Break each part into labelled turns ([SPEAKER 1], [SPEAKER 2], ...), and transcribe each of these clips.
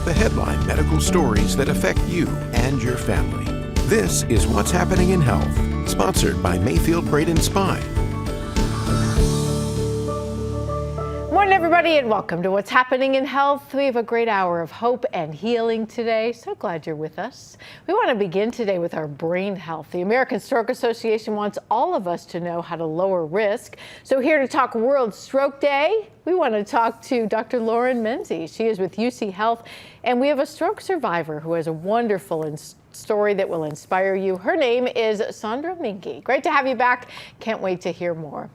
[SPEAKER 1] The headline medical stories that affect you and your family. This is What's Happening in Health, sponsored by Mayfield Brain & Spine.
[SPEAKER 2] Morning, everybody, and welcome to What's Happening in Health. We have a great hour of hope and healing today. So glad you're with us. We want to begin today with our brain health. The American Stroke Association wants all of us to know how to lower risk. So here to talk World Stroke Day, we want to talk to Dr. Lauren Menzies. She is with UC Health, and we have a stroke survivor who has a wonderful story that will inspire you. Her name is Sandra Minke. Great to have you back. Can't wait to hear more.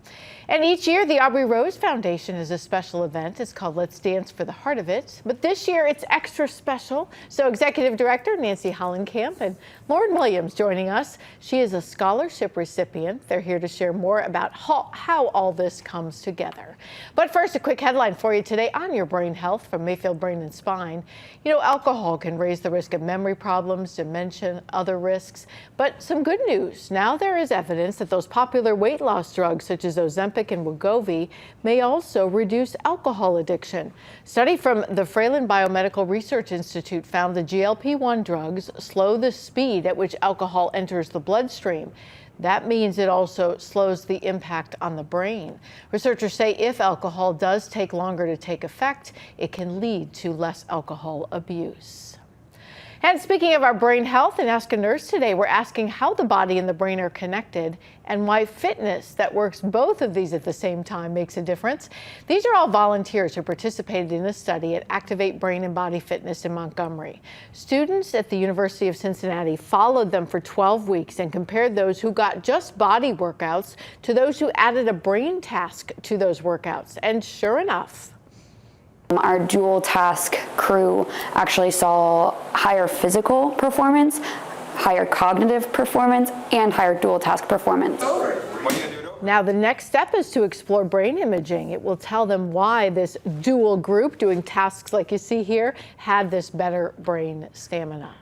[SPEAKER 2] And each year, the Aubrey Rose Foundation is a special event. It's called Let's Dance for the Heart of It. But this year, it's extra special. So Executive Director Nancy Hollenkamp and Lauren Williams joining us. She is a scholarship recipient. They're here to share more about how all this comes together. But first, a quick headline for you today on your brain health from Mayfield Brain & Spine. You know, alcohol can raise the risk of memory problems, dementia, other risks. But some good news. Now there is evidence that those popular weight loss drugs, such as Ozempic and Wegovy, may also reduce alcohol addiction. Study from the Fralin Biomedical Research Institute found the GLP-1 drugs slow the speed at which alcohol enters the bloodstream. That means it also slows the impact on the brain. Researchers say if alcohol does take longer to take effect, it can lead to less alcohol abuse. And speaking of our brain health and Ask a Nurse today, we're asking how the body and the brain are connected and why fitness that works both of these at the same time makes a difference. These are all volunteers who participated in a study at Activate Brain and Body Fitness in Montgomery. Students at the University of Cincinnati followed them for 12 weeks and compared those who got just body workouts to those who added a brain task to those workouts. And sure enough,
[SPEAKER 3] our dual task crew actually saw higher physical performance, higher cognitive performance, and higher dual task performance.
[SPEAKER 2] Now the next step is to explore brain imaging. It will tell them why this dual group doing tasks like you see here had this better brain stamina.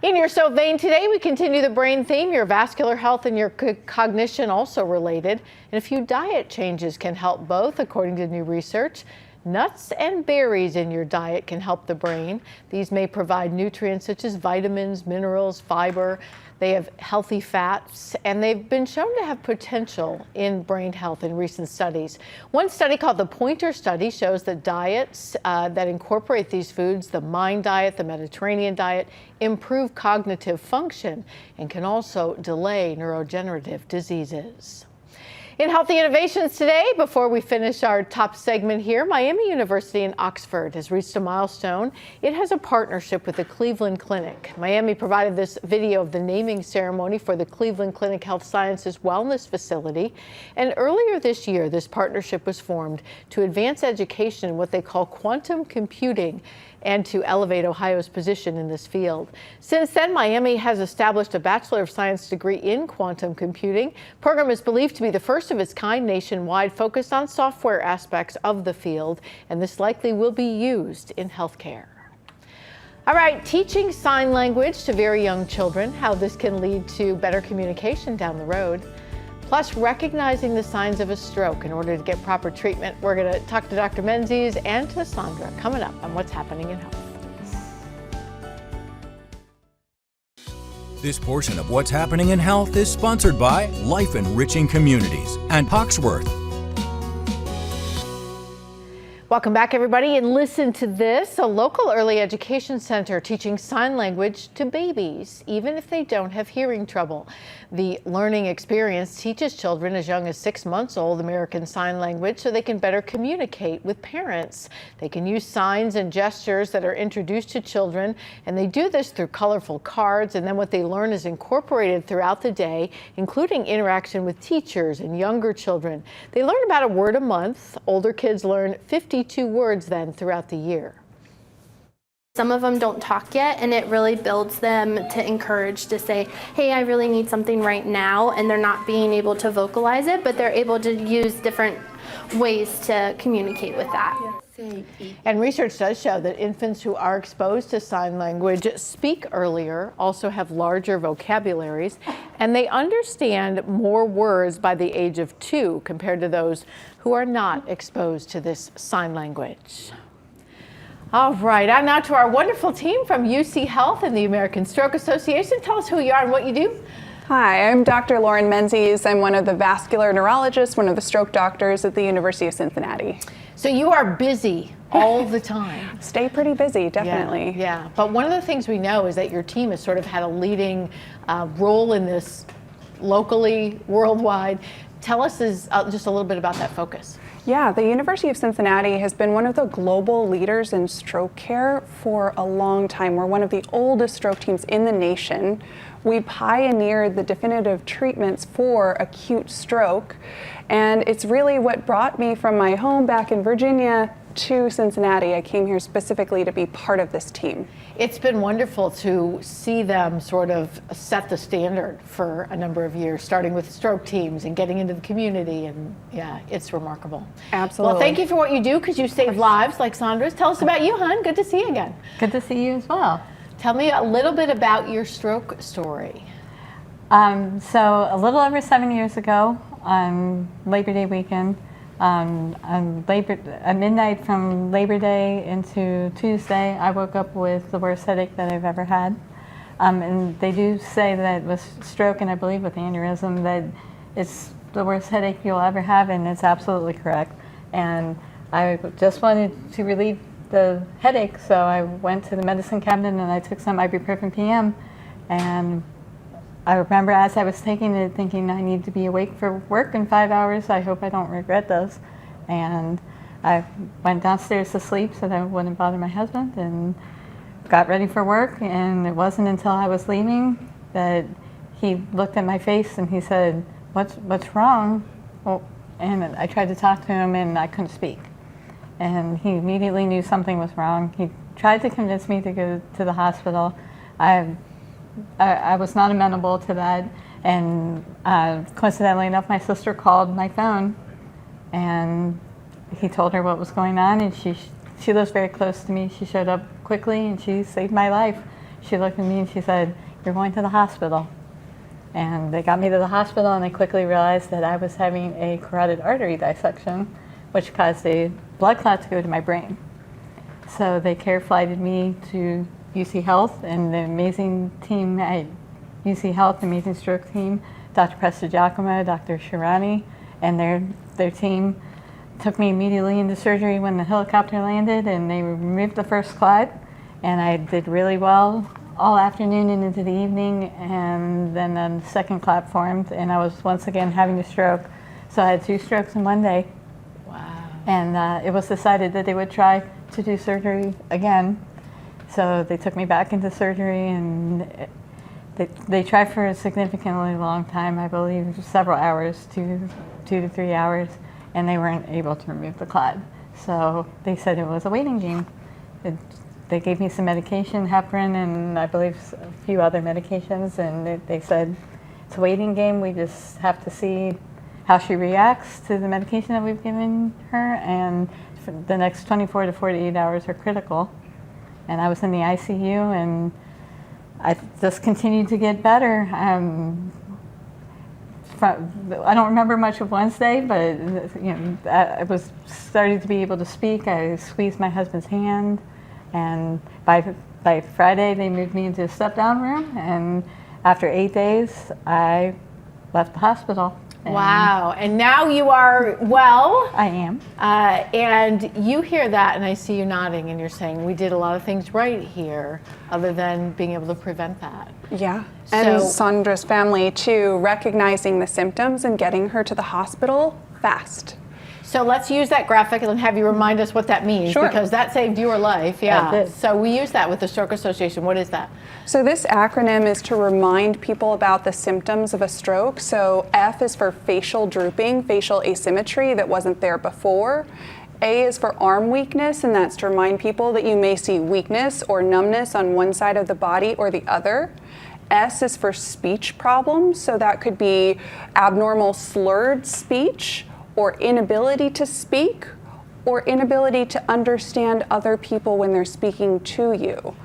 [SPEAKER 2] In your So Vein today, we continue the brain theme. Your vascular health and your cognition also related. And a few diet changes can help both, according to new research. Nuts and berries in your diet can help the brain. These may provide nutrients such as vitamins, minerals, fiber. They have healthy fats, and they've been shown to have potential in brain health in recent studies. One study called the Pointer Study shows that diets that incorporate these foods, the Mind diet, the Mediterranean diet, improve cognitive function and can also delay neurodegenerative diseases. In Healthy Innovations today, before we finish our top segment here, Miami University in Oxford has reached a milestone. It has a partnership with the Cleveland Clinic. Miami provided this video of the naming ceremony for the Cleveland Clinic Health Sciences Wellness Facility. And earlier this year, this partnership was formed to advance education in what they call quantum computing and to elevate Ohio's position in this field. Since then, Miami has established a Bachelor of Science degree in quantum computing. The program is believed to be the first of its kind nationwide, focused on software aspects of the field, and this likely will be used in healthcare. All right, teaching sign language to very young children, how this can lead to better communication down the road. Plus, recognizing the signs of a stroke in order to get proper treatment. We're going to talk to Dr. Menzies and to Sandra coming up on What's Happening in Health.
[SPEAKER 4] This portion of What's Happening in Health is sponsored by Life Enriching Communities and Hawksworth.
[SPEAKER 2] Welcome back, everybody, and listen to this. A local early education center teaching sign language to babies, even if they don't have hearing trouble. The learning experience teaches children as young as 6 months old American Sign Language so they can better communicate with parents. They can use signs and gestures that are introduced to children, and they do this through colorful cards, and then what they learn is incorporated throughout the day, including interaction with teachers and younger children. They learn about a word a month. Older kids learn 52 words then throughout the year.
[SPEAKER 5] Some of them don't talk yet, and it really builds them to encourage to say, hey, I really need something right now, and they're not being able to vocalize it, but they're able to use different ways to communicate with that.
[SPEAKER 2] And research does show that infants who are exposed to sign language speak earlier, also have larger vocabularies, and they understand more words by the age of 2 compared to those who are not exposed to this sign language. All right, and now to our wonderful team from UC Health and the American Stroke Association. Tell us who you are and what you do.
[SPEAKER 6] Hi, I'm Dr. Lauren Menzies. I'm one of the vascular neurologists, one of the stroke doctors at the University of Cincinnati.
[SPEAKER 2] So you are busy all the time.
[SPEAKER 6] Stay pretty busy, definitely.
[SPEAKER 2] Yeah, but one of the things we know is that your team has sort of had a leading role in this locally, worldwide. Tell us just a little bit about that focus.
[SPEAKER 6] Yeah, the University of Cincinnati has been one of the global leaders in stroke care for a long time. We're one of the oldest stroke teams in the nation. We pioneered the definitive treatments for acute stroke, and it's really what brought me from my home back in Virginia to Cincinnati. I came here specifically to be part of this team.
[SPEAKER 2] It's been wonderful to see them sort of set the standard for a number of years, starting with stroke teams and getting into the community, and yeah, it's remarkable.
[SPEAKER 6] Absolutely.
[SPEAKER 2] Well, thank you for what you do, because you save lives like Sandra's. Tell us about you, hon. Good to see you again.
[SPEAKER 7] Good to see you as well.
[SPEAKER 2] Tell me a little bit about your stroke story.
[SPEAKER 7] So a little over 7 years ago, on Labor Day weekend, at midnight from Labor Day into Tuesday, I woke up with the worst headache that I've ever had. And they do say that with stroke, and I believe with aneurysm, that it's the worst headache you'll ever have, and it's absolutely correct. And I just wanted to relieve the headache, so I went to the medicine cabinet and I took some ibuprofen PM, and I remember as I was taking it thinking, I need to be awake for work in 5 hours. I hope I don't regret this. And I went downstairs to sleep so that I wouldn't bother my husband, and got ready for work. And it wasn't until I was leaving that he looked at my face and he said, what's wrong? Well, and I tried to talk to him and I couldn't speak. And he immediately knew something was wrong. He tried to convince me to go to the hospital. I was not amenable to that, and coincidentally enough, my sister called my phone, and he told her what was going on, and she lives very close to me. She showed up quickly, and she saved my life. She looked at me and she said, "You're going to the hospital." And they got me to the hospital, and they quickly realized that I was having a carotid artery dissection, which caused a blood clot to go to my brain. So they care flighted me to UC Health, and the amazing team at UC Health, the amazing stroke team, Dr. Prestigiacomo, Dr. Shirani, and their team took me immediately into surgery when the helicopter landed, and they removed the first clot, and I did really well all afternoon and into the evening, and then the second clot formed, and I was once again having a stroke. So I had 2 strokes in one day. And it was decided that they would try to do surgery again. So they took me back into surgery, and they tried for a significantly long time, I believe several hours, 2 to 3 hours, and they weren't able to remove the clot. So they said it was a waiting game. They gave me some medication, heparin, and I believe a few other medications, and they said it's a waiting game. We just have to see how she reacts to the medication that we've given her, and for the next 24 to 48 hours are critical. And I was in the ICU, and I just continued to get better. I don't remember much of Wednesday, but I was starting to be able to speak. I squeezed my husband's hand, and by Friday they moved me into a step-down room, and after 8 days I left the hospital.
[SPEAKER 2] Wow, and now you are well.
[SPEAKER 7] I am.
[SPEAKER 2] And you hear that, and I see you nodding, and you're saying, we did a lot of things right here, other than being able to prevent that.
[SPEAKER 6] Yeah, and Sandra's family too, recognizing the symptoms and getting her to the hospital fast.
[SPEAKER 2] So let's use that graphic and have you remind us what that means,
[SPEAKER 6] Sure.
[SPEAKER 2] because that saved your life. Yeah.
[SPEAKER 7] That did.
[SPEAKER 2] So we use that with the Stroke Association. What is that?
[SPEAKER 6] So this acronym is to remind people about the symptoms of a stroke. So F is for facial drooping, facial asymmetry that wasn't there before. A is for arm weakness, and that's to remind people that you may see weakness or numbness on one side of the body or the other. S is for speech problems, so that could be abnormal slurred speech, or inability to speak, or inability to understand other people when they're speaking to you.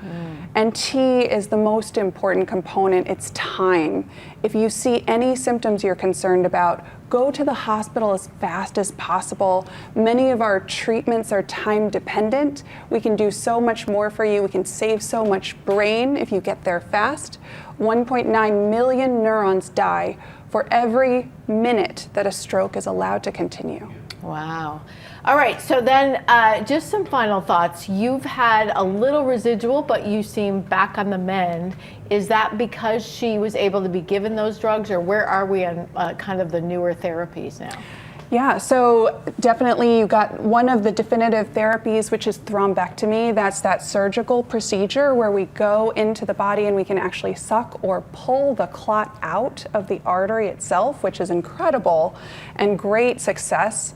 [SPEAKER 6] And T is the most important component. It's time. If you see any symptoms you're concerned about, go to the hospital as fast as possible. Many of our treatments are time dependent. We can do so much more for you. We can save so much brain if you get there fast. 1.9 million neurons die for every minute that a stroke is allowed to continue.
[SPEAKER 2] Wow. All right, so then just some final thoughts. You've had a little residual, but you seem back on the mend. Is that because she was able to be given those drugs, or where are we on kind of the newer therapies now?
[SPEAKER 6] Yeah, so definitely you got one of the definitive therapies, which is thrombectomy. That's that surgical procedure where we go into the body and we can actually suck or pull the clot out of the artery itself, which is incredible and great success.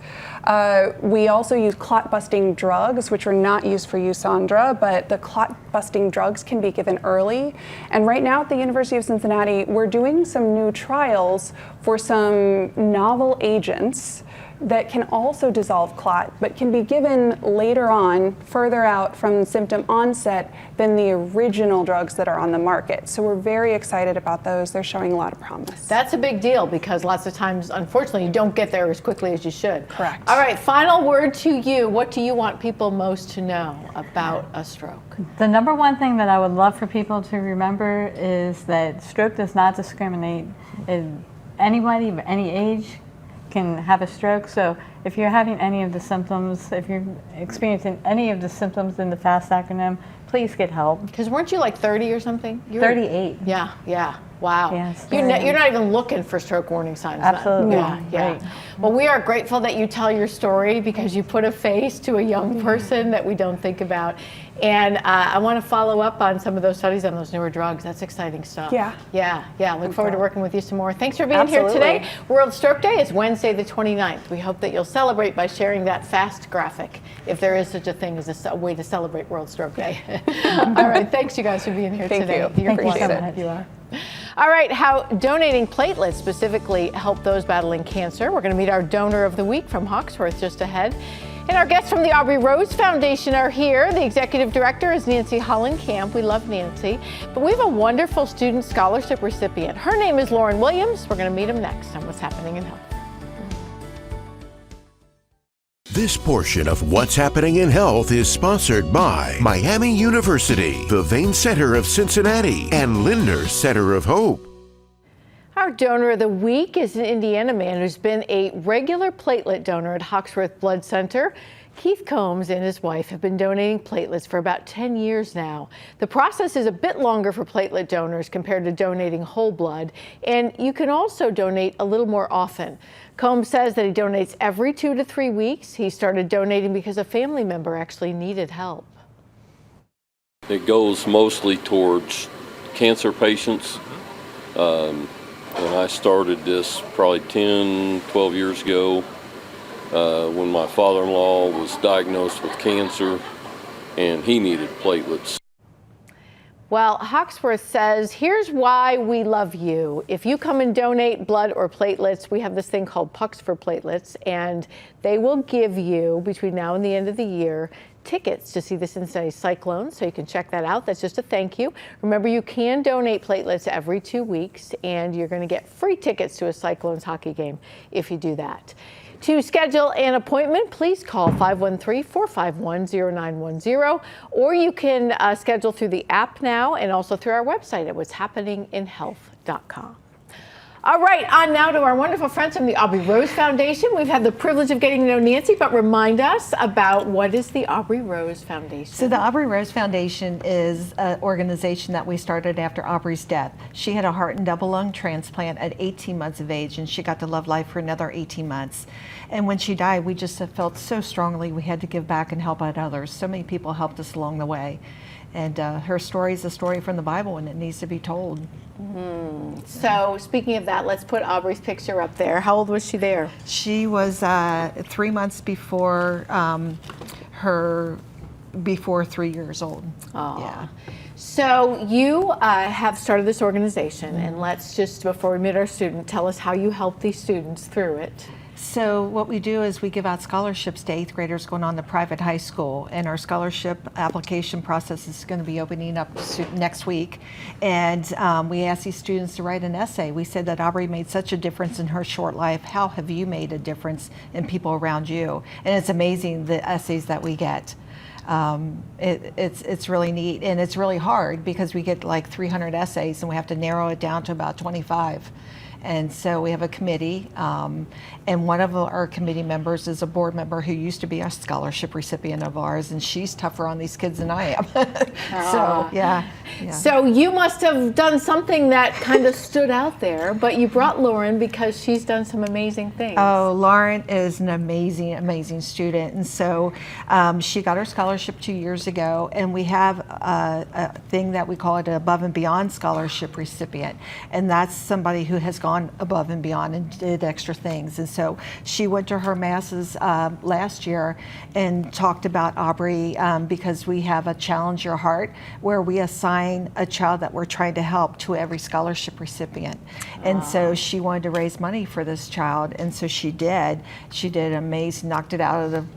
[SPEAKER 6] We also use clot-busting drugs, which are not used for you, Sandra, but the clot-busting drugs can be given early. And right now at the University of Cincinnati, we're doing some new trials for some novel agents that can also dissolve clot, but can be given later on, further out from symptom onset than the original drugs that are on the market. So we're very excited about those. They're showing a lot of promise.
[SPEAKER 2] That's a big deal because lots of times, unfortunately, you don't get there as quickly as you should.
[SPEAKER 6] Correct.
[SPEAKER 2] All right, final word to you. What do you want people most to know about a stroke?
[SPEAKER 7] The number one thing that I would love for people to remember is that stroke does not discriminate. Anybody of any age can have a stroke. So if you're having any of the symptoms, if you're experiencing any of the symptoms in the FAST acronym, please get help.
[SPEAKER 2] Because weren't you like 30 or something?
[SPEAKER 7] 38.
[SPEAKER 2] Yeah. Wow.
[SPEAKER 7] Yes,
[SPEAKER 2] You're not even looking for stroke warning signs.
[SPEAKER 7] Absolutely.
[SPEAKER 2] Yeah.
[SPEAKER 7] Right.
[SPEAKER 2] Well, we are grateful that you tell your story because you put a face to a young person that we don't think about. And I want to follow up on some of those studies on those newer drugs. That's exciting stuff.
[SPEAKER 6] Yeah.
[SPEAKER 2] Look forward to working with you some more. Thanks for being here today. World Stroke Day is Wednesday the 29th. We hope that you'll celebrate by sharing that FAST graphic, if there is such a thing as a way to celebrate World Stroke Day. All right, thanks you guys for being here today.
[SPEAKER 6] Thank you.
[SPEAKER 2] You're
[SPEAKER 6] Appreciate
[SPEAKER 2] awesome.
[SPEAKER 6] it.
[SPEAKER 2] You are. All right, how donating platelets specifically help those battling cancer. We're going to meet our donor of the week from Hawksworth just ahead. And our guests from the Aubrey Rose Foundation are here. The executive director is Nancy Hollenkamp. We love Nancy. But we have a wonderful student scholarship recipient. Her name is Lauren Williams. We're going to meet him next on What's Happening in Health.
[SPEAKER 1] This portion of What's Happening in Health is sponsored by Miami University, the Vein Center of Cincinnati, and Lindner Center of Hope.
[SPEAKER 2] Our donor of the week is an Indiana man who's been a regular platelet donor at Hawksworth Blood Center. Keith Combs and his wife have been donating platelets for about 10 years now. The process is a bit longer for platelet donors compared to donating whole blood, and you can also donate a little more often. Combs says that he donates every 2 to 3 weeks. He started donating because a family member actually needed help.
[SPEAKER 8] It goes mostly towards cancer patients. And I started this probably 10, 12 years ago when my father-in-law was diagnosed with cancer and he needed platelets.
[SPEAKER 2] Well, Hawksworth says, here's why we love you. If you come and donate blood or platelets, we have this thing called Pucks for Platelets, and they will give you, between now and the end of the year, tickets to see the Cincinnati Cyclones, so you can check that out. That's just a thank you. Remember, you can donate platelets every 2 weeks, and you're going to get free tickets to a Cyclones hockey game if you do that. To schedule an appointment, please call 513-451-0910, or you can schedule through the app now and also through our website at what'shappeninginhealth.com. All right, on now to our wonderful friends from the Aubrey Rose Foundation. We've had the privilege of getting to know Nancy, but remind us about what is the Aubrey Rose Foundation.
[SPEAKER 9] So the Aubrey Rose Foundation is an organization that we started after Aubrey's death. She had a heart and double lung transplant at 18 months of age, and she got to love life for another 18 months. And when she died, we just felt so strongly we had to give back and help out others. So many people helped us along the way. And her story is a story from the Bible, and it needs to be told.
[SPEAKER 2] So speaking of that, let's put Aubrey's picture up there. How old was she there?
[SPEAKER 9] She was 3 months before before 3 years old.
[SPEAKER 2] Oh.
[SPEAKER 9] Yeah.
[SPEAKER 2] So you have started this organization, and let's just, before we meet our student, tell us how you help these students through it.
[SPEAKER 9] So what we do is we give out scholarships to 8th graders going on to private high school, and our scholarship application process is going to be opening up next week. And we ask these students to write an essay. We said that Aubrey made such a difference in her short life. How have you made a difference in people around you? And it's amazing the essays that we get. It's really neat, and it's really hard because we get like 300 essays and we have to narrow it down to about 25. And so we have a committee, and one of our committee members is a board member who used to be a scholarship recipient of ours, and she's tougher on these kids than I am. So, yeah.
[SPEAKER 2] So you must have done something that kind of stood out there, but you brought Lauren because she's done some amazing things.
[SPEAKER 9] Oh, Lauren is an amazing, amazing student. And so she got her scholarship 2 years ago, and we have a thing that we call it an above and beyond scholarship recipient. And that's somebody who has gone above and beyond and did extra things. And so she went to her masses last year and talked about Aubrey because we have a Challenge Your Heart where we assign a child that we're trying to help to every scholarship recipient. And so she wanted to raise money for this child, and so she did. She did amazing, knocked it out of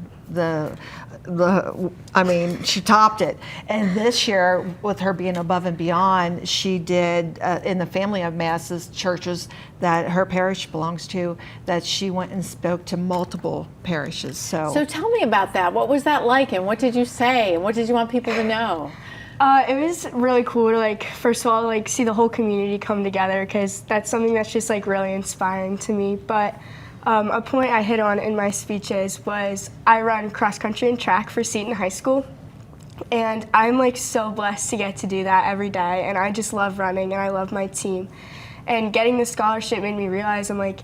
[SPEAKER 9] I mean, she topped it. And this year, with her being above and beyond, she did in the family of masses churches that her parish belongs to, that she went and spoke to multiple parishes. So
[SPEAKER 2] tell me about that. What was that like, and what did you say, and what did you want people to know?
[SPEAKER 10] It was really cool to, like, first of all, like, see the whole community come together, because that's something that's just, like, really inspiring to me. But a point I hit on in my speeches was I run cross country and track for Seton High School, and I'm, like, so blessed to get to do that every day, and I just love running, and I love my team. And getting the scholarship made me realize, I'm like,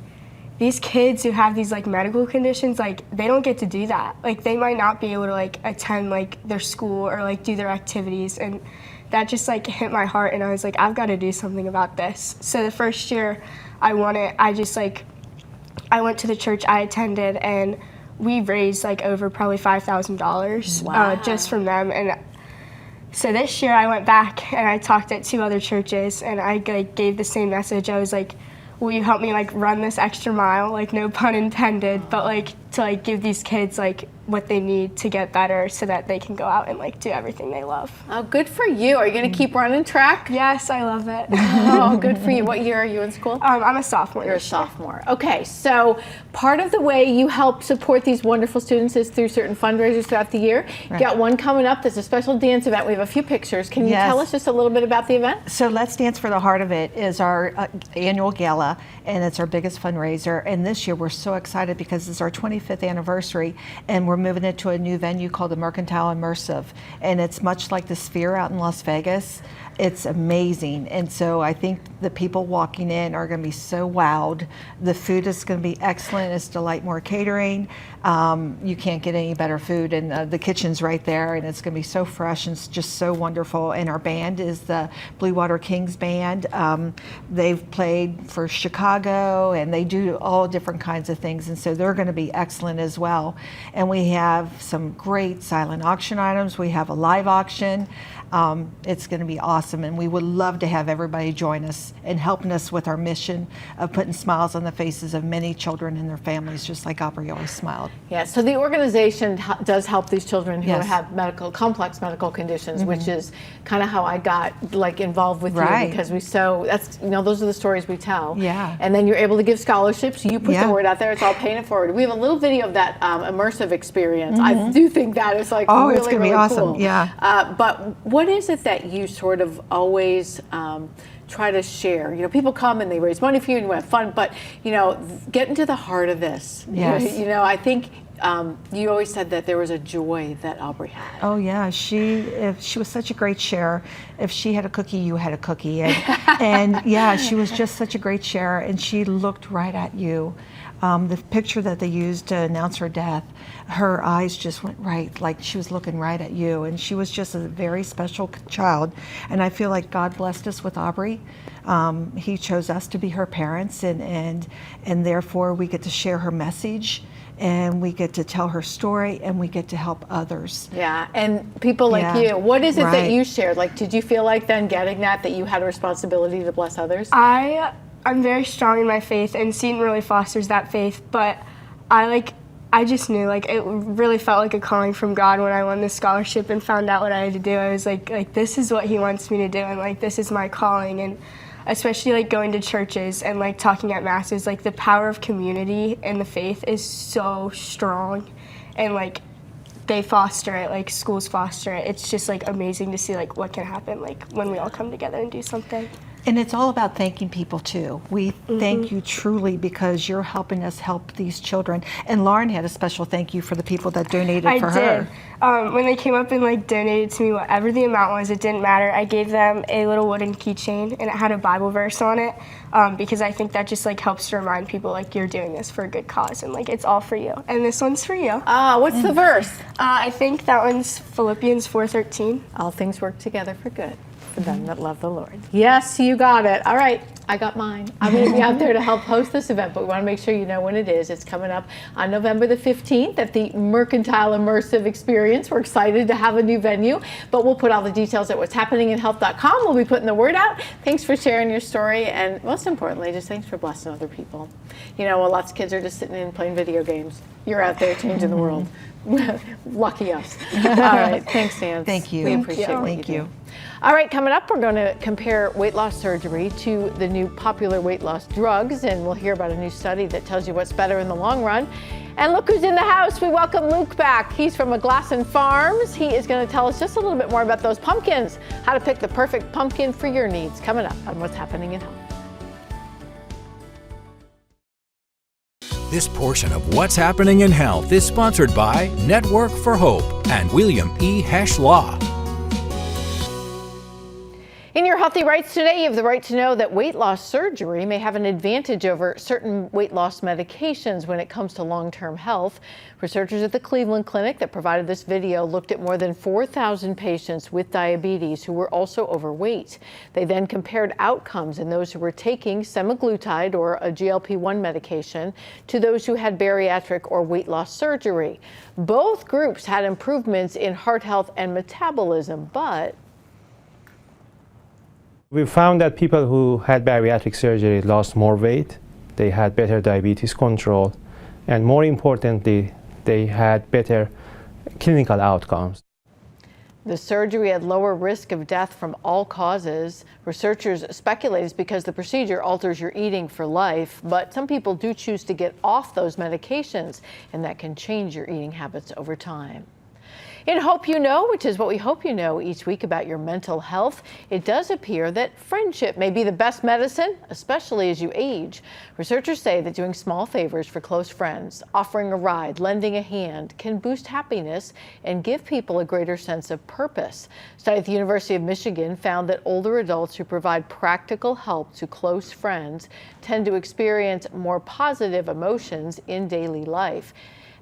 [SPEAKER 10] these kids who have these, like, medical conditions, like, they don't get to do that. Like, they might not be able to, like, attend, like, their school or, like, do their activities. And that just, like, hit my heart, and I was like, I've got to do something about this. So the first year I won it, I went to the church I attended, and we raised, like, over probably $5,000 just from them. And so this year I went back and I talked at 2 other churches, and I, like, gave the same message. I was like, will you help me, like, run this extra mile? Like, no pun intended, but, like, to, like, give these kids, like, what they need to get better so that they can go out and, like, do everything they love.
[SPEAKER 2] Oh, good for you. Are you going to keep running track?
[SPEAKER 10] Yes, I love it.
[SPEAKER 2] Oh, good for you. What year are you in school?
[SPEAKER 10] I'm a sophomore.
[SPEAKER 2] You're a sophomore. Okay, so part of the way you help support these wonderful students is through certain fundraisers throughout the year. Right. You got one coming up. There's a special dance event. We have a few pictures. Can you tell us just a little bit about the event?
[SPEAKER 9] So Let's Dance for the Heart of It is our annual gala, and it's our biggest fundraiser. And this year we're so excited because it's our 25th anniversary, and we're moving it to a new venue called the Mercantile Immersive. And it's much like the Sphere out in Las Vegas. It's amazing. And so I think the people walking in are going to be so wowed. The food is going to be excellent. It's Delightmore Catering. You can't get any better food, and the kitchen's right there, and it's going to be so fresh and it's just so wonderful. And our band is the Blue Water Kings Band. They've played for Chicago, and they do all different kinds of things, and so they're going to be excellent as well. And we have some great silent auction items. We have a live auction. It's going to be awesome, and we would love to have everybody join us in helping us with our mission of putting smiles on the faces of many children and their families, just like Aubrey always smiled.
[SPEAKER 2] Yeah, so the organization does help these children who have complex medical conditions, which is kind of how I got, like, involved with you, because that's, you know, those are the stories we tell.
[SPEAKER 9] Yeah.
[SPEAKER 2] And then you're able to give scholarships. You put the word out there. It's all paying it forward. We have a little video of that immersive experience. I do think that is, like, really,
[SPEAKER 9] it's going to be
[SPEAKER 2] really
[SPEAKER 9] awesome.
[SPEAKER 2] cool.
[SPEAKER 9] Yeah.
[SPEAKER 2] But what is it that you sort of always try to share? You know, people come and they raise money for you and you have fun, but, you know, get into the heart of this.
[SPEAKER 9] Yes.
[SPEAKER 2] You know, I think you always said that there was a joy that Aubrey had.
[SPEAKER 9] Oh yeah, she was such a great sharer. If she had a cookie, you had a cookie, and yeah, she was just such a great sharer, and she looked right at you. The picture that they used to announce her death, her eyes just went right, like she was looking right at you, and she was just a very special child. And I feel like God blessed us with Aubrey. He chose us to be her parents, and therefore we get to share her message, and we get to tell her story, and we get to help others.
[SPEAKER 2] Yeah, and people like you, what is it that you shared? Like, did you feel like then getting that you had a responsibility to bless others?
[SPEAKER 10] I'm very strong in my faith, and Seton really fosters that faith, but I just knew, like, it really felt like a calling from God when I won this scholarship and found out what I had to do. I was like, this is what he wants me to do, and, like, this is my calling. And especially, like, going to churches and, like, talking at masses, like, the power of community and the faith is so strong. And, like, they foster it, like, schools foster it. It's just, like, amazing to see, like, what can happen, like, when we all come together and do something.
[SPEAKER 9] And it's all about thanking people too. We thank you truly because you're helping us help these children. And Lauren had a special thank you for the people that donated for her.
[SPEAKER 10] I did. When they came up and like donated to me, whatever the amount was, it didn't matter. I gave them a little wooden keychain and it had a Bible verse on it because I think that just like helps to remind people like you're doing this for a good cause and like it's all for you. And this one's for you.
[SPEAKER 2] What's the verse?
[SPEAKER 10] I think that one's Philippians 4:13.
[SPEAKER 2] All things work together for good for them that love the Lord. Yes, you got it. All right, I got mine. I'm going to be out there to help host this event, but we want to make sure you know when it is. It's coming up on November the 15th at the Mercantile Immersive Experience. We're excited to have a new venue, but we'll put all the details at what'shappeninginhealth.com. We'll be putting the word out. Thanks for sharing your story, and most importantly, just thanks for blessing other people. You know, lots of kids are just sitting in playing video games. You're out there changing the world. Lucky us. All right, thanks, Nancy.
[SPEAKER 9] Thank you.
[SPEAKER 2] We appreciate it.
[SPEAKER 9] Thank you.
[SPEAKER 2] All right, coming up, we're going to compare weight loss surgery to the new popular weight loss drugs, and we'll hear about a new study that tells you what's better in the long run. And look who's in the house. We welcome Luke back. He's from McGlasson Farms. He is going to tell us just a little bit more about those pumpkins, how to pick the perfect pumpkin for your needs, coming up on What's Happening in Health.
[SPEAKER 4] This portion of What's Happening in Health is sponsored by Network for Hope and William E. Hesch Law.
[SPEAKER 2] In your Healthy Rights today, you have the right to know that weight loss surgery may have an advantage over certain weight loss medications when it comes to long-term health. Researchers at the Cleveland Clinic that provided this video looked at more than 4,000 patients with diabetes who were also overweight. They then compared outcomes in those who were taking semaglutide or a GLP-1 medication to those who had bariatric or weight loss surgery. Both groups had improvements in heart health and metabolism, but
[SPEAKER 11] we found that people who had bariatric surgery lost more weight, they had better diabetes control, and more importantly, they had better clinical outcomes.
[SPEAKER 2] The surgery had lower risk of death from all causes. Researchers speculate it's because the procedure alters your eating for life, but some people do choose to get off those medications, and that can change your eating habits over time. In Hope You Know, which is what we hope you know each week about your mental health, it does appear that friendship may be the best medicine, especially as you age. Researchers say that doing small favors for close friends, offering a ride, lending a hand, can boost happiness and give people a greater sense of purpose. A study at the University of Michigan found that older adults who provide practical help to close friends tend to experience more positive emotions in daily life.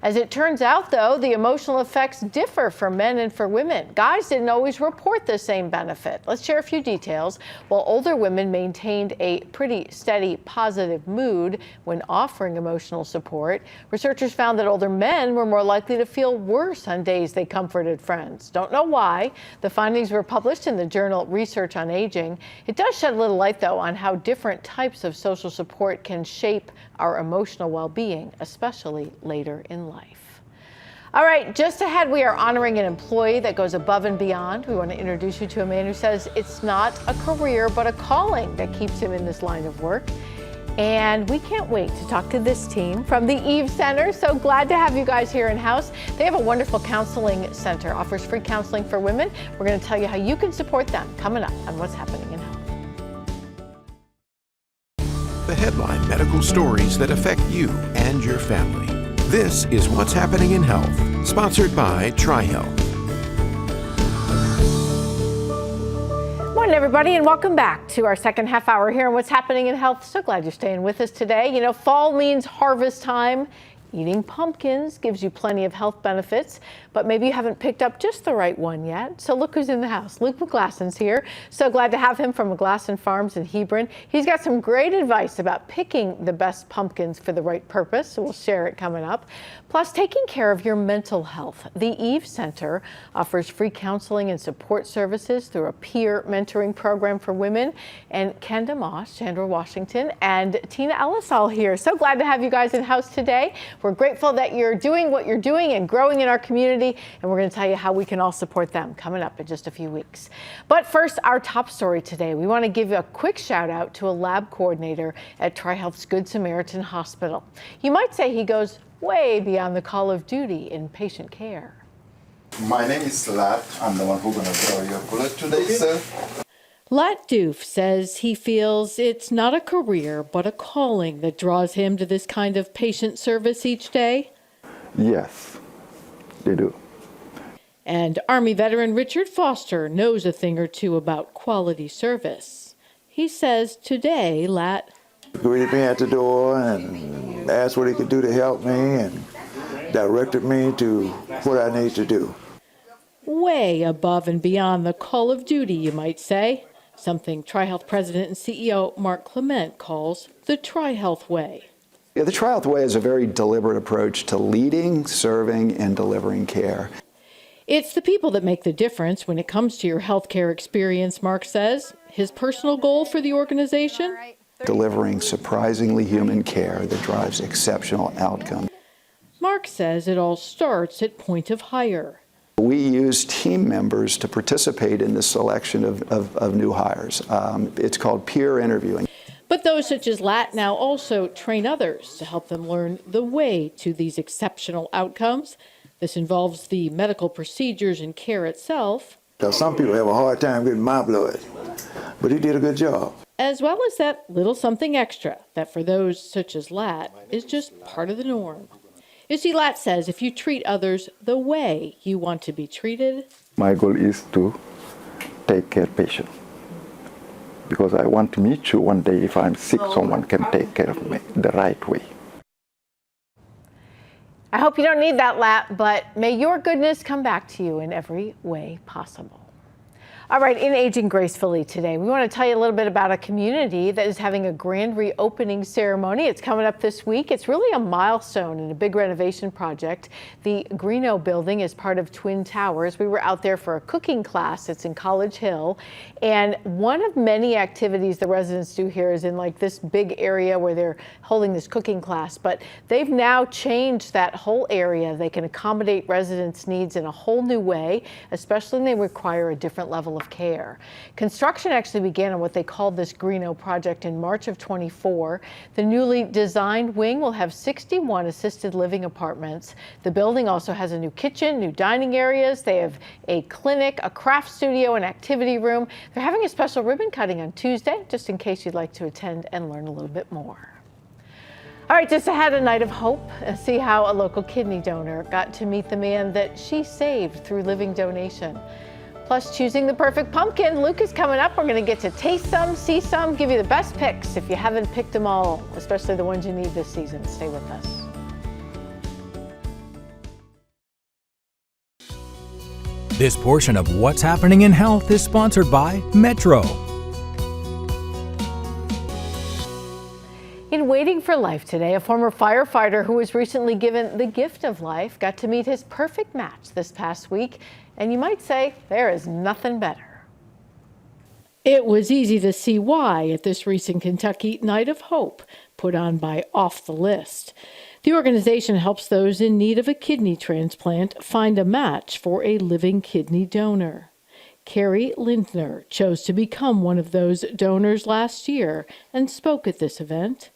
[SPEAKER 2] As it turns out, though, the emotional effects differ for men and for women. Guys didn't always report the same benefit. Let's share a few details. While older women maintained a pretty steady positive mood when offering emotional support, researchers found that older men were more likely to feel worse on days they comforted friends. Don't know why. The findings were published in the journal Research on Aging. It does shed a little light, though, on how different types of social support can shape our emotional well-being, especially later in life. All right, just ahead, we are honoring an employee that goes above and beyond. We want to introduce you to a man who says it's not a career, but a calling that keeps him in this line of work. And we can't wait to talk to this team from the Eve Center. So glad to have you guys here in-house. They have a wonderful counseling center, offers free counseling for women. We're going to tell you how you can support them coming up on What's Happening in Health.
[SPEAKER 1] The headline medical stories that affect you and your family. This is What's Happening in Health, sponsored by TriHealth.
[SPEAKER 2] Morning, everybody, and welcome back to our second half hour here on What's Happening in Health. So glad you're staying with us today. You know, fall means harvest time. Eating pumpkins gives you plenty of health benefits, but maybe you haven't picked up just the right one yet. So look who's in the house. Luke McGlasson's here. So glad to have him from McGlasson Farms in Hebron. He's got some great advice about picking the best pumpkins for the right purpose, so we'll share it coming up. Plus, taking care of your mental health. The Eve Center offers free counseling and support services through a peer mentoring program for women. And Kenda Moss, Chandra Washington, and Tina Ellis all here. So glad to have you guys in house today. We're grateful that you're doing what you're doing and growing in our community, and we're going to tell you how we can all support them coming up in just a few weeks. But first, our top story today. We want to give you a quick shout out to a lab coordinator at TriHealth's Good Samaritan Hospital. You might say he goes way beyond the call of duty in patient care.
[SPEAKER 12] My name is Lat. I'm the one who's going to draw your blood today, sir.
[SPEAKER 2] Lat Doof says he feels it's not a career, but a calling that draws him to this kind of patient service each day.
[SPEAKER 12] Yes, they do.
[SPEAKER 2] And Army veteran Richard Foster knows a thing or two about quality service. He says today, Lat
[SPEAKER 13] greeted me at the door and asked what he could do to help me and directed me to what I need to do.
[SPEAKER 2] way above and beyond the call of duty, you might say. Something TriHealth President and CEO Mark Clement calls the TriHealth Way.
[SPEAKER 14] Yeah, the TriHealth Way is a very deliberate approach to leading, serving, and delivering care.
[SPEAKER 2] It's the people that make the difference when it comes to your healthcare experience, Mark says. His personal goal for the organization?
[SPEAKER 14] Delivering surprisingly human care that drives exceptional outcomes.
[SPEAKER 2] Mark says it all starts at point of hire.
[SPEAKER 14] We use team members to participate in the selection of new hires. It's called peer interviewing.
[SPEAKER 2] But those such as Lat now also train others to help them learn the way to these exceptional outcomes. This involves the medical procedures and care itself.
[SPEAKER 13] Some people have a hard time getting my blood, but he did a good job.
[SPEAKER 2] As well as that little something extra that for those such as Lat is just part of the norm. You see, Lat says if you treat others the way you want to be treated.
[SPEAKER 12] My goal is to take care of patients. Because I want to meet you one day. If I'm sick, someone can take care of me the right way.
[SPEAKER 2] I hope you don't need that, Lat, but may your goodness come back to you in every way possible. All right, in Aging Gracefully today, we want to tell you a little bit about a community that is having a grand reopening ceremony. It's coming up this week. It's really a milestone in a big renovation project. The Greeno building is part of Twin Towers. We were out there for a cooking class. It's in College Hill. And one of many activities the residents do here is in like this big area where they're holding this cooking class. But they've now changed that whole area. They can accommodate residents' needs in a whole new way, especially when they require a different level of care. Construction actually began on what they called this Greeno project in March of 24. The newly designed wing will have 61 assisted living apartments. The building also has a new kitchen, new dining areas. They have a clinic, a craft studio, an activity room. They're having a special ribbon cutting on Tuesday, just in case you'd like to attend and learn a little bit more. All right, just ahead, a night of hope. See how a local kidney donor got to meet the man that she saved through living donation. Plus, choosing the perfect pumpkin. Luke is coming up. We're going to get to taste some, see some, give you the best picks if you haven't picked them all, especially the ones you need this season. Stay with us.
[SPEAKER 4] This portion of What's Happening in Health is sponsored by Metro.
[SPEAKER 2] In Waiting for Life today, a former firefighter who was recently given the gift of life got to meet his perfect match this past week. And you might say there is nothing better. It was easy to see why at this recent Kentucky Night of Hope put on by Off the List. The organization helps those in need of a kidney transplant find a match for a living kidney donor. Carrie Lindner chose to become one of those donors last year and spoke at this event.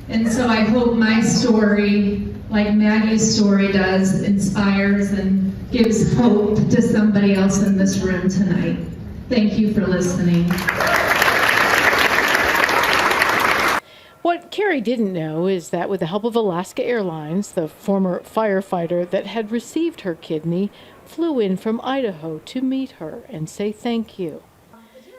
[SPEAKER 15] And so I hope my story, like Maggie's story does, inspires and gives hope to somebody else in this room tonight. Thank you for listening.
[SPEAKER 2] What Carrie didn't know is that with the help of Alaska Airlines, the former firefighter that had received her kidney flew in from Idaho to meet her and say thank you.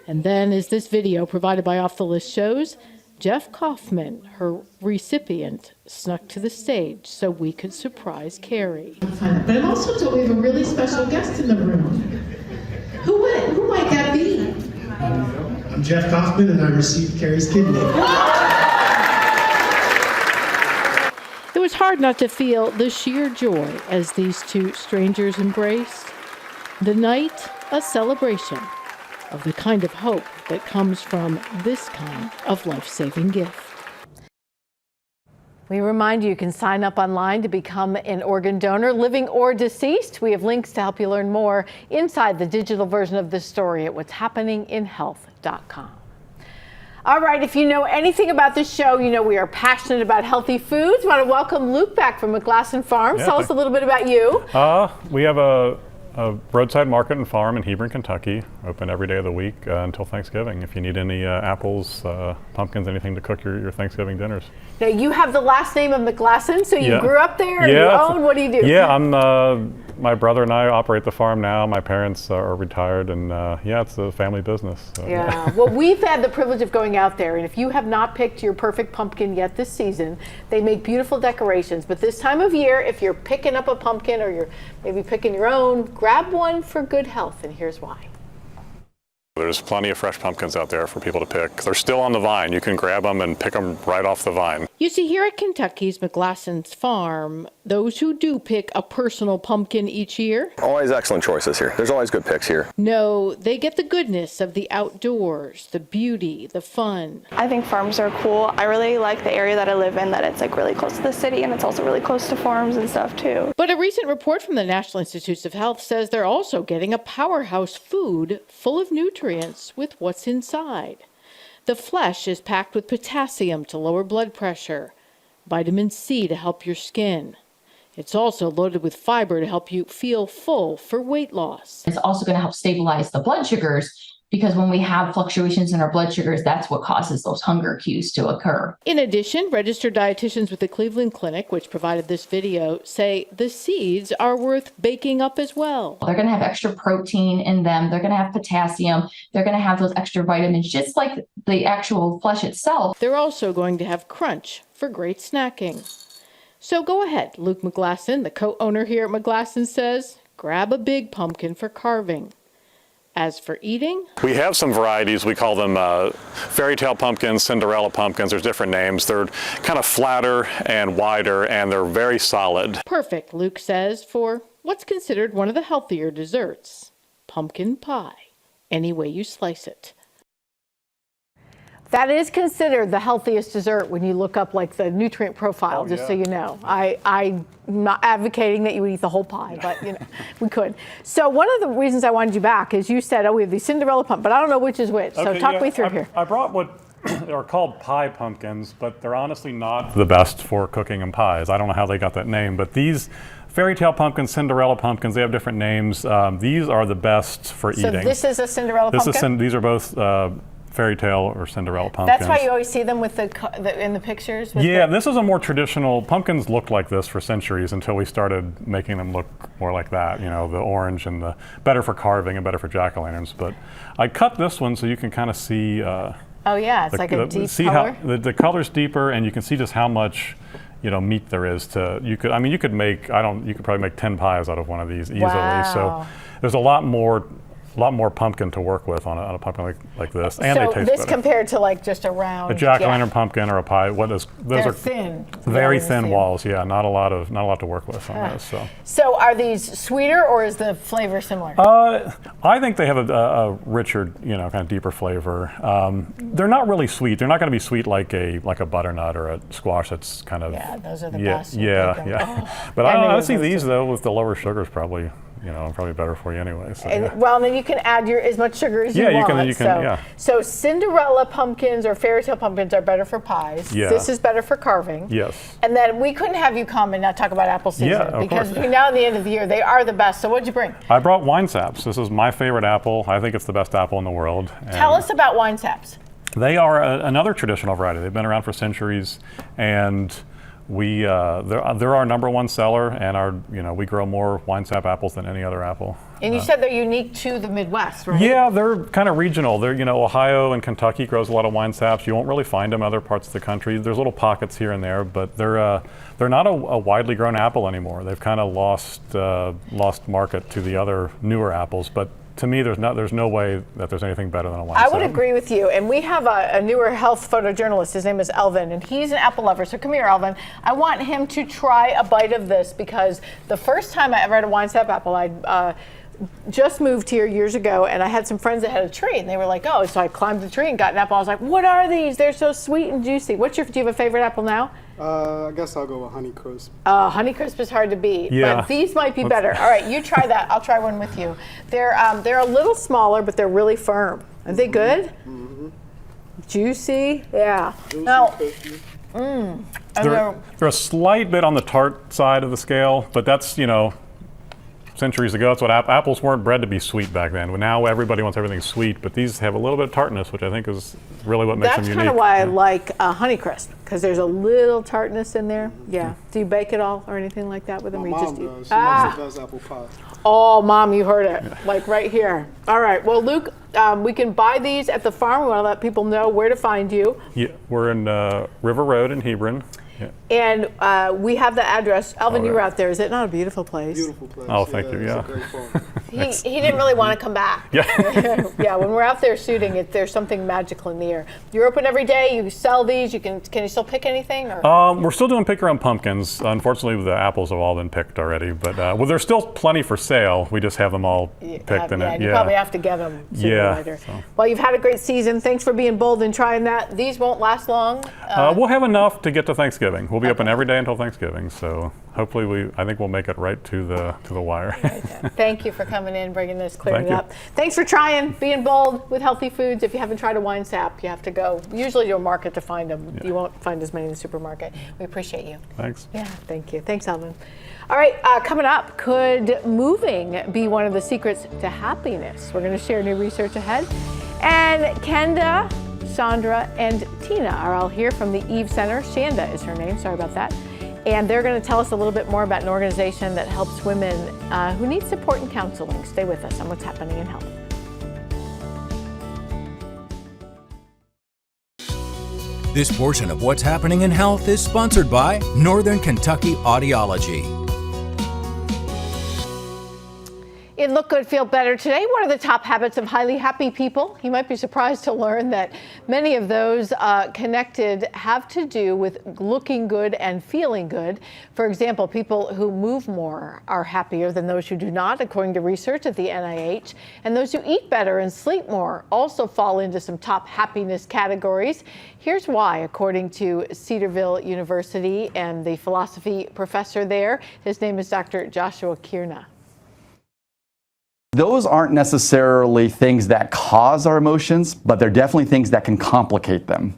[SPEAKER 2] And then, as this video provided by Off the List shows, Jeff Kaufman, her recipient, snuck to the stage so we could surprise Carrie.
[SPEAKER 16] But I'm also told we have a really special guest in the room. Who might that be?
[SPEAKER 17] I'm Jeff Kaufman, and I received Carrie's kidney.
[SPEAKER 2] It was hard not to feel the sheer joy as these two strangers embraced. The night, a celebration of the kind of hope that comes from this kind of life-saving gift. We remind you can sign up online to become an organ donor, living or deceased. We have links to help you learn more inside the digital version of this story at what'shappeninginhealth.com. All right, if you know anything about this show, you know we are passionate about healthy foods. We want to welcome Luke back from McGlasson Farms.
[SPEAKER 18] Yeah,
[SPEAKER 2] Tell us a little bit about you.
[SPEAKER 18] We have a roadside market and farm in Hebron, Kentucky, open every day of the week until Thanksgiving. If you need any apples, pumpkins, anything to cook your Thanksgiving dinners.
[SPEAKER 2] Now, you have the last name of McGlasson, so you
[SPEAKER 18] Yeah.
[SPEAKER 2] grew up there,
[SPEAKER 18] Yeah,
[SPEAKER 2] you own, what do you do?
[SPEAKER 18] Yeah, my brother and I operate the farm now. My parents are retired, and yeah, it's a family business. So,
[SPEAKER 2] Yeah, well, we've had the privilege of going out there, and if you have not picked your perfect pumpkin yet this season, they make beautiful decorations. But this time of year, if you're picking up a pumpkin or you're maybe picking your own, grab one for good health, and here's why.
[SPEAKER 18] There's plenty of fresh pumpkins out there for people to pick. They're still on the vine. You can grab them and pick them right off the vine.
[SPEAKER 2] You see, here at Kentucky's McGlasson's Farm, those who do pick a personal pumpkin each year
[SPEAKER 19] Always excellent choices here. There's always good picks here.
[SPEAKER 2] know they get the goodness of the outdoors, the beauty, the fun.
[SPEAKER 10] I think farms are cool. I really like the area that I live in, that it's like really close to the city and it's also really close to farms and stuff too.
[SPEAKER 2] But a recent report from the National Institutes of Health says they're also getting a powerhouse food full of nutrients with what's inside. The flesh is packed with potassium to lower blood pressure, vitamin C to help your skin. It's also loaded with fiber to help you feel full for weight loss.
[SPEAKER 20] It's also going to help stabilize the blood sugars, because when we have fluctuations in our blood sugars, that's what causes those hunger cues to occur.
[SPEAKER 2] In addition, registered dietitians with the Cleveland Clinic, which provided this video, say the seeds are worth baking up as well.
[SPEAKER 20] They're going to have extra protein in them. They're going to have potassium. They're going to have those extra vitamins, just like the actual flesh itself.
[SPEAKER 2] They're also going to have crunch for great snacking. So go ahead, Luke McGlasson, the co-owner here at McGlasson, says, grab a big pumpkin for carving. As for eating,
[SPEAKER 18] We have some varieties. We call them fairy tale pumpkins, Cinderella pumpkins. There's different names. They're kind of flatter and wider, and they're very solid.
[SPEAKER 2] perfect, Luke says, for what's considered one of the healthier desserts, pumpkin pie, any way you slice it. That is considered the healthiest dessert when you look up like the nutrient profile, just so you know. I'm not advocating that you would eat the whole pie, but you know, we could. So one of the reasons I wanted you back is you said, oh, we have these Cinderella pumpkins, but I don't know which is which. So talk me through here.
[SPEAKER 18] I brought what are called pie pumpkins, but they're honestly not the best for cooking in pies. I don't know how they got that name, but these fairy tale pumpkins, Cinderella pumpkins, they have different names. These are the best for eating.
[SPEAKER 2] So this is a Cinderella pumpkin?
[SPEAKER 18] These are both fairy tale or Cinderella pumpkins.
[SPEAKER 2] That's why you always see them with in the pictures?
[SPEAKER 18] Yeah, this is a more traditional, pumpkins looked like this for centuries until we started making them look more like that, you know, the orange and the better for carving and better for jack-o'-lanterns. But I cut this one so you can kind of see
[SPEAKER 2] Oh yeah, it's like a deep
[SPEAKER 18] see
[SPEAKER 2] color.
[SPEAKER 18] how the color's deeper, and you can see just how much, you know, meat there is to, you could probably make 10 pies out of one of these easily.
[SPEAKER 2] Wow.
[SPEAKER 18] So there's a lot more pumpkin to work with on a pumpkin like this, and they
[SPEAKER 2] So
[SPEAKER 18] taste
[SPEAKER 2] this
[SPEAKER 18] better.
[SPEAKER 2] compared to like just a round
[SPEAKER 18] A jack-o'-lantern pumpkin or a pie, those
[SPEAKER 2] They're
[SPEAKER 18] are
[SPEAKER 2] thin.
[SPEAKER 18] very thin walls. Yeah, not a lot to work with on this.
[SPEAKER 2] So are these sweeter or is the flavor similar?
[SPEAKER 18] I think they have a richer, you know, kind of deeper flavor. They're not really sweet. They're not going to be sweet like a butternut or a squash. That's kind of
[SPEAKER 2] those are the best.
[SPEAKER 18] Yeah. But I see these though with the lower sugars probably better for you anyway. So, yeah.
[SPEAKER 2] Well, then you can add as much sugar as you want. So Cinderella pumpkins or fairy tale pumpkins are better for pies.
[SPEAKER 18] Yeah.
[SPEAKER 2] This is better for carving.
[SPEAKER 18] Yes.
[SPEAKER 2] And then we couldn't have you come and not talk about apple season because
[SPEAKER 18] course.
[SPEAKER 2] between now and the end of the year, they are the best. So what'd you bring?
[SPEAKER 18] I brought wine saps. This is my favorite apple. I think it's the best apple in the world.
[SPEAKER 2] Tell us about wine saps.
[SPEAKER 18] They are another traditional variety. They've been around for centuries, and they're our number one seller, and we grow more wine sap apples than any other apple.
[SPEAKER 2] And you said they're unique to the Midwest, right?
[SPEAKER 18] Yeah, they're kind of regional. They're, Ohio and Kentucky grows a lot of wine saps. You won't really find them in other parts of the country. There's little pockets here and there, but they're not a widely grown apple anymore. They've kind of lost market to the other newer apples, but to me, there's no way that there's anything better than a wine
[SPEAKER 2] I
[SPEAKER 18] sap.
[SPEAKER 2] would agree with you. And we have a newer health photojournalist. His name is Elvin, and he's an apple lover. So come here, Elvin. I want him to try a bite of this because the first time I ever had a wine sap apple, I just moved here years ago, and I had some friends that had a tree, and they were like, "Oh," so I climbed the tree and got an apple. I was like, "What are these? They're so sweet and juicy." Do you have a favorite apple now?
[SPEAKER 21] I guess I'll go with Honeycrisp.
[SPEAKER 2] Honeycrisp is hard to beat, but these might be better. All right, you try that. I'll try one with you. They're a little smaller, but they're really firm. Are they good? Mm-hmm. Juicy? Yeah.
[SPEAKER 21] Juicy,
[SPEAKER 2] now,
[SPEAKER 18] They're a slight bit on the tart side of the scale, but that's, centuries ago, that's what apples weren't bred to be sweet back then. Now everybody wants everything sweet, but these have a little bit of tartness, which I think is really what makes them unique.
[SPEAKER 2] That's kind of why I like Honeycrisp, because there's a little tartness in there. Yeah. Do you bake it all or anything like that with them?
[SPEAKER 21] My
[SPEAKER 2] or you
[SPEAKER 21] mom
[SPEAKER 2] just
[SPEAKER 21] does. She also does apple pie.
[SPEAKER 2] Oh, Mom, you heard it. Like right here. All right. Well, Luke, we can buy these at the farm. We want to let people know where to find you.
[SPEAKER 18] Yeah, we're in River Road in Hebron. Yeah.
[SPEAKER 2] And we have the address. Elvin, you were out there. Is it not a beautiful place?
[SPEAKER 21] Beautiful place.
[SPEAKER 18] Oh, thank you. Yeah.
[SPEAKER 2] He didn't really want to come back.
[SPEAKER 18] Yeah.
[SPEAKER 2] Yeah. When we're out there shooting, there's something magical in the air. You're open every day. You sell these. Can you still pick anything? Or?
[SPEAKER 18] We're still doing pick your own pumpkins. Unfortunately, the apples have all been picked already, but there's still plenty for sale. We just have them all picked
[SPEAKER 2] You probably have to get them sooner or later.
[SPEAKER 18] So.
[SPEAKER 2] Well, you've had a great season. Thanks for being bold and trying that. These won't last long.
[SPEAKER 18] We'll have enough to get to Thanksgiving. We'll be open every day until Thanksgiving, so hopefully I think we'll make it right to the wire.
[SPEAKER 2] Thank you for coming in, bringing this, clearing
[SPEAKER 18] Thank
[SPEAKER 2] it up. Thanks for trying, being bold with healthy foods. If you haven't tried a wine sap, you have to go usually to a market to find them. You won't find as many in the supermarket. We appreciate you.
[SPEAKER 18] Thanks.
[SPEAKER 2] Yeah, thank you. Thanks, Alvin. All right, coming up, could moving be one of the secrets to happiness? We're going to share new research ahead. And Kenda, Chandra, and Tina are all here from the Eve Center. Shanda is her name, sorry about that. And they're going to tell us a little bit more about an organization that helps women who need support and counseling. Stay with us on What's Happening in Health.
[SPEAKER 4] This portion of What's Happening in Health is sponsored by Northern Kentucky Audiology.
[SPEAKER 2] In Look Good, Feel Better today, what are the top habits of highly happy people? You might be surprised to learn that many of those connected have to do with looking good and feeling good. For example, people who move more are happier than those who do not, according to research at the NIH. And those who eat better and sleep more also fall into some top happiness categories. Here's why, according to Cedarville University and the philosophy professor there. His name is Dr. Joshua Kierna.
[SPEAKER 22] Those aren't necessarily things that cause our emotions, but they're definitely things that can complicate them.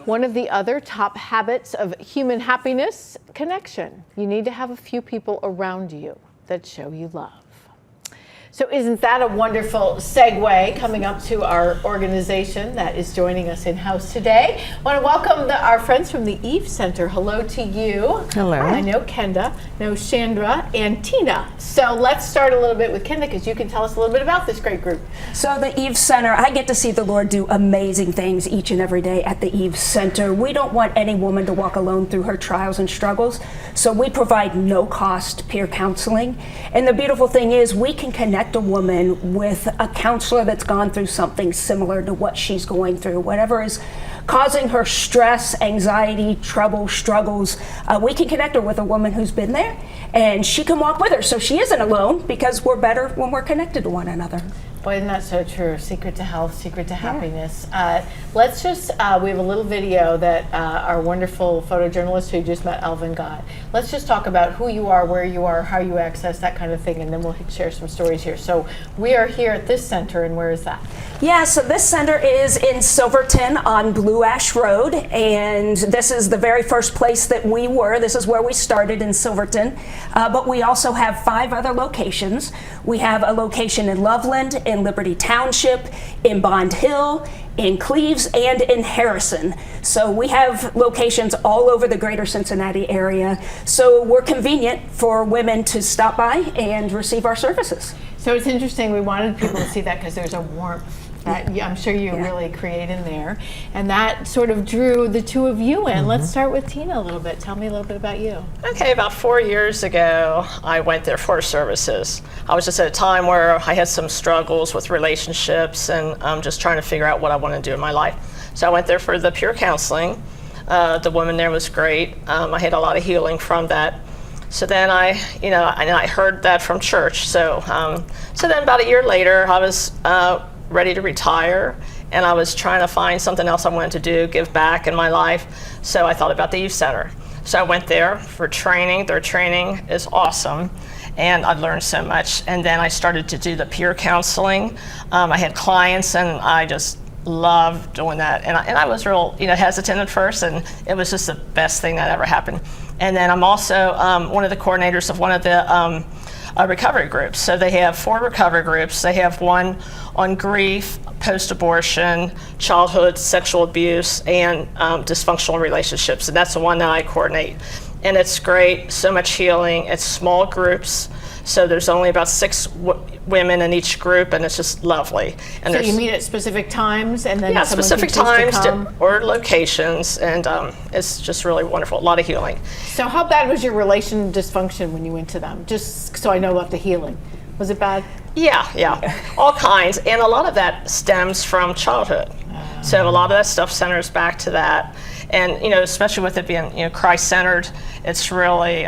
[SPEAKER 2] One of the other top habits of human happiness, connection. You need to have a few people around you that show you love. So isn't that a wonderful segue coming up to our organization that is joining us in-house today? I want to welcome our friends from the Eve Center. Hello to you.
[SPEAKER 23] Hello.
[SPEAKER 2] I know Kenda, know Chandra, and Tina. So let's start a little bit with Kenda because you can tell us a little bit about this great group.
[SPEAKER 23] So the Eve Center, I get to see the Lord do amazing things each and every day at the Eve Center. We don't want any woman to walk alone through her trials and struggles, so we provide no-cost peer counseling. And the beautiful thing is we can connect a woman with a counselor that's gone through something similar to what she's going through. Whatever is causing her stress, anxiety, trouble, struggles, we can connect her with a woman who's been there, and she can walk with her so she isn't alone, because we're better when we're connected to one another.
[SPEAKER 2] Boy, isn't that so true? Secret to health, secret to happiness. Let's just, we have a little video that our wonderful photojournalist who just met Elvin got. Let's just talk about who you are, where you are, how you access, that kind of thing, and then we'll share some stories here. So we are here at this center, and where is that?
[SPEAKER 23] Yeah, so this center is in Silverton on Blue Ash Road, and this is the very first place that we were. This is where we started in Silverton, but we also have 5 other locations. We have a location in Loveland, in Liberty Township, in Bond Hill, in Cleves, and in Harrison. So we have locations all over the greater Cincinnati area. So we're convenient for women to stop by and receive our services.
[SPEAKER 2] So it's interesting, we wanted people to see that because there's a warmth that I'm sure you really create in there. And that sort of drew the two of you in. Let's start with Tina a little bit. Tell me a little bit about you.
[SPEAKER 3] Okay, about 4 years ago, I went there for services. I was just at a time where I had some struggles with relationships and I'm just trying to figure out what I want to do in my life. So I went there for the peer counseling. The woman there was great. I had a lot of healing from that. So then I heard that from church. So then about a year later, I was ready to retire, and I was trying to find something else I wanted to do, give back in my life. So I thought about the youth center. So I went there for training. Their training is awesome, and I learned so much. And then I started to do the peer counseling. I had clients, and I just loved doing that. And I was real, hesitant at first, and it was just the best thing that ever happened. And then I'm also one of the coordinators of one of the recovery groups. So they have 4 recovery groups. They have one on grief, post-abortion, childhood sexual abuse, and dysfunctional relationships. And that's the one that I coordinate. And it's great, so much healing. It's small groups. So there's only about 6 women in each group, and it's just lovely. And
[SPEAKER 2] so you meet at specific times, and then
[SPEAKER 3] specific times or locations, and it's just really wonderful. A lot of healing.
[SPEAKER 2] So how bad was your relation dysfunction when you went to them? Just so I know about the healing. Was it bad?
[SPEAKER 3] Yeah, all kinds, and a lot of that stems from childhood. So a lot of that stuff centers back to that. And especially with it being Christ-centered, it's really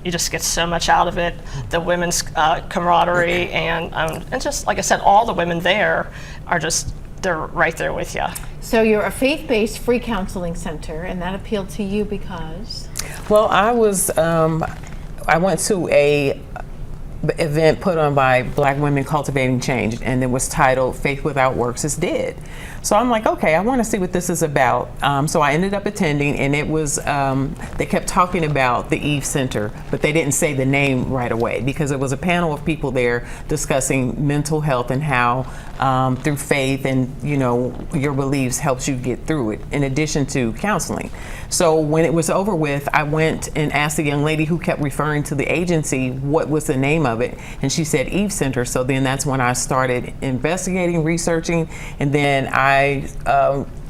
[SPEAKER 3] you just get so much out of it. The women's camaraderie and just like I said, all the women there are they're right there with you.
[SPEAKER 2] So you're a faith-based free counseling center, and that appealed to you because?
[SPEAKER 5] Well, I went to a event put on by Black Women Cultivating Change, and it was titled Faith Without Works is Dead. So I'm like, okay, I want to see what this is about. So I ended up attending, and it was, they kept talking about the Eve Center, but they didn't say the name right away because it was a panel of people there discussing mental health and how through faith and your beliefs helps you get through it, in addition to counseling. So when it was over with, I went and asked the young lady who kept referring to the agency what was the name of it, and she said Eve Center. So then that's when I started investigating, researching, and then I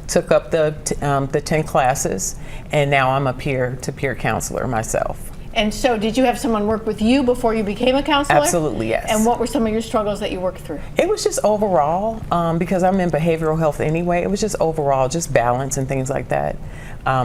[SPEAKER 5] took up the 10 classes, and now I'm a peer-to-peer counselor myself.
[SPEAKER 2] And so did you have someone work with you before you became a counselor?
[SPEAKER 5] Absolutely, yes.
[SPEAKER 2] And what were some of your struggles that you worked through?
[SPEAKER 5] It was just overall, because I'm in behavioral health anyway, it was just overall, just balance and things like that.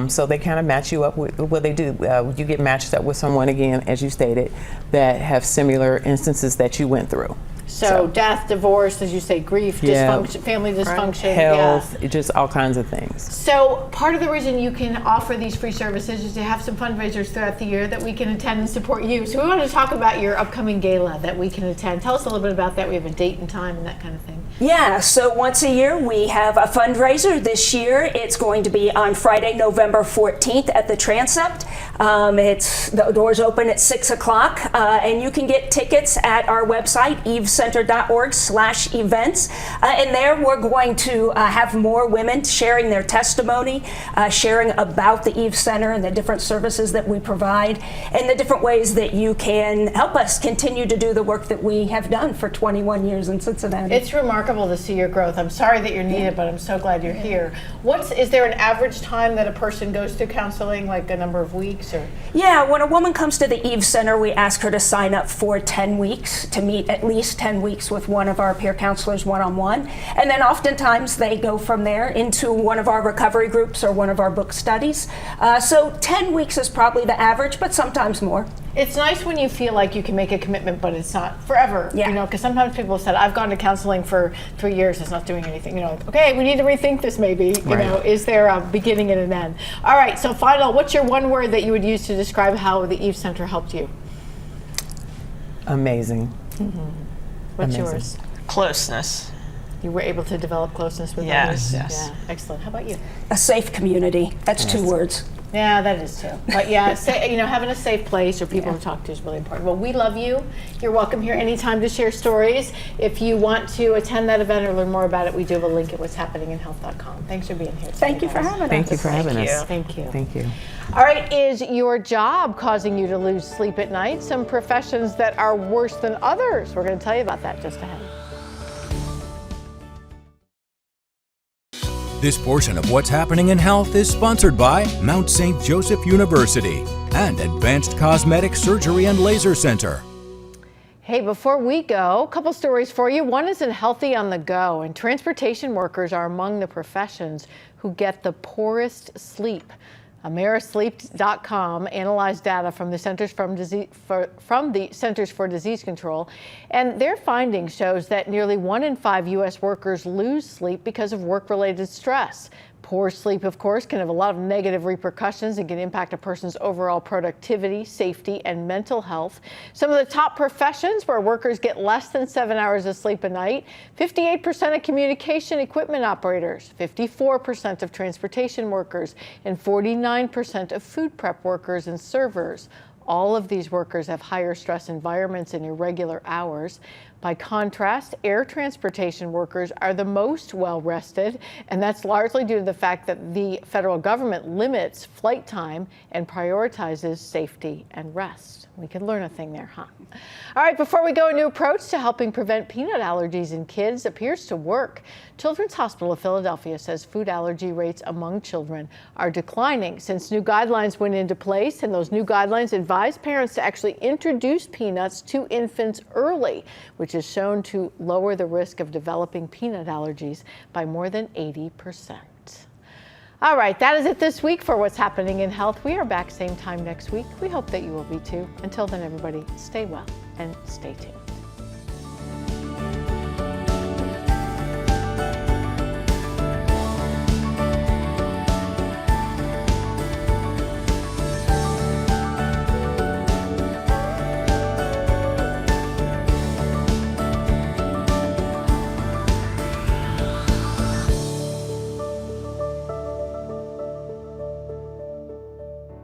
[SPEAKER 5] So they kind of match you up with what they do. You get matched up with someone, again, as you stated, that have similar instances that you went through.
[SPEAKER 2] So death, divorce, as you say, grief, dysfunction, family dysfunction,
[SPEAKER 5] health, just all kinds of things.
[SPEAKER 2] So part of the reason you can offer these free services is to have some fundraisers throughout the year that we can attend and support you. So we want to talk about your upcoming gala that we can attend. Tell us a little bit about that. We have a date and time and that kind of thing.
[SPEAKER 23] Yeah, so once a year we have a fundraiser. This year it's going to be on Friday, November 14th at the Transept. The doors open at 6 o'clock, and you can get tickets at our website, evecenter.org/events. And there we're going to have more women sharing their testimony, sharing about the Eve Center and the different services that we provide, and the different ways that you can help us continue to do the work that we have done for 21 years in Cincinnati.
[SPEAKER 2] It's remarkable to see your growth. I'm sorry that you're needed, but I'm so glad you're here. Is there an average time that a person goes through counseling, like a number of weeks? Or?
[SPEAKER 23] Yeah, when a woman comes to the Eve Center, we ask her to sign up for 10 weeks, to meet at least 10 weeks with one of our peer counselors one-on-one. And then oftentimes they go from there into one of our recovery groups or one of our book studies. So 10 weeks is probably the average, but sometimes more.
[SPEAKER 2] It's nice when you feel like you can make a commitment, but it's not forever. Yeah. Because sometimes people have said, I've gone to counseling for 3 years, it's not doing anything. Okay, we need to rethink this maybe. Is there a beginning and an end? All right, so final, what's your one word that you would use to describe how the Eve Center helped you?
[SPEAKER 5] Amazing.
[SPEAKER 2] What's
[SPEAKER 5] Amazing.
[SPEAKER 2] yours?
[SPEAKER 3] Closeness.
[SPEAKER 2] You were able to develop closeness with others? Yes. Yeah, excellent. How about you?
[SPEAKER 23] A safe community. That's 2 words.
[SPEAKER 2] Yeah, that is too. But yeah, having a safe place or people to talk to is really important. Well, we love you. You're welcome here anytime to share stories. If you want to attend that event or learn more about it, we do have a link at what'shappeninginhealth.com. Thanks for being here today.
[SPEAKER 23] Thank you for having us.
[SPEAKER 5] Thank you for having us.
[SPEAKER 2] Thank you.
[SPEAKER 5] Thank you.
[SPEAKER 2] All right, is your job causing you to lose sleep at night? Some professions that are worse than others. We're going to tell you about that just ahead.
[SPEAKER 4] This portion of What's Happening in Health is sponsored by Mount St. Joseph University and Advanced Cosmetic Surgery and Laser Center.
[SPEAKER 2] Hey, before we go, a couple stories for you. One is in Healthy on the Go, and transportation workers are among the professions who get the poorest sleep. Amerisleep.com analyzed data from the Centers for Disease Control, and their findings shows that nearly 1 in 5 U.S. workers lose sleep because of work-related stress. Poor sleep, of course, can have a lot of negative repercussions and can impact a person's overall productivity, safety, and mental health. Some of the top professions where workers get less than 7 hours of sleep a night: 58% of communication equipment operators, 54% of transportation workers, and 49% of food prep workers and servers. All of these workers have higher stress environments and irregular hours. By contrast, air transportation workers are the most well-rested, and that's largely due to the fact that the federal government limits flight time and prioritizes safety and rest. We can learn a thing there, huh? All right, before we go, a new approach to helping prevent peanut allergies in kids appears to work. Children's Hospital of Philadelphia says food allergy rates among children are declining since new guidelines went into place, and those new guidelines advise parents to actually introduce peanuts to infants early, which is shown to lower the risk of developing peanut allergies by more than 80%. All right, that is it this week for What's Happening in Health. We are back same time next week. We hope that you will be too. Until then, everybody, stay well and stay tuned.